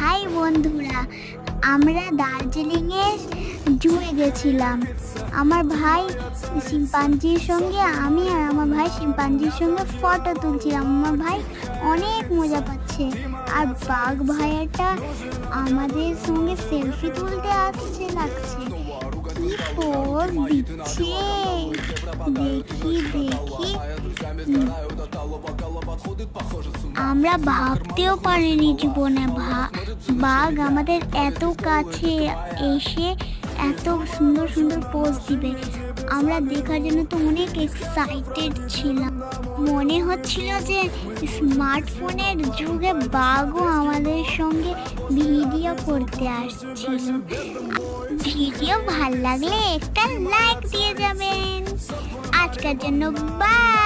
High বন্ধুরা, আমরা দার্জিলিংয়ে জুয়ে গেছিলাম। আমার ভাই শিম্পাঞ্জির সঙ্গে, আমি আর আমার ভাই শিম্পাঞ্জির সঙ্গে ফটো তুলছিলাম। আমার ভাই অনেক মজা পাচ্ছে, আর বাঘ ভাইয়াটা আমাদের সঙ্গে সেলফি তুলতে আসছে লাগছে। কি পোজ দিচ্ছে, দেখি দেখি আমরা ভাবতেও পারিনি জীবনে বাঘ আমাদের এত কাছে এসে এত সুন্দর সুন্দর পোজ দিবে। আমরা দেখার জন্য তো অনেক এক্সাইটেড ছিলাম। মনে হচ্ছিল যে স্মার্টফোনের যুগে বাঘও আমাদের সঙ্গে ভিডিও করতে আসছিল। ভিডিও ভাল লাগলে একটা লাইক দিয়ে যাবেন। আজকের জন্য বাই।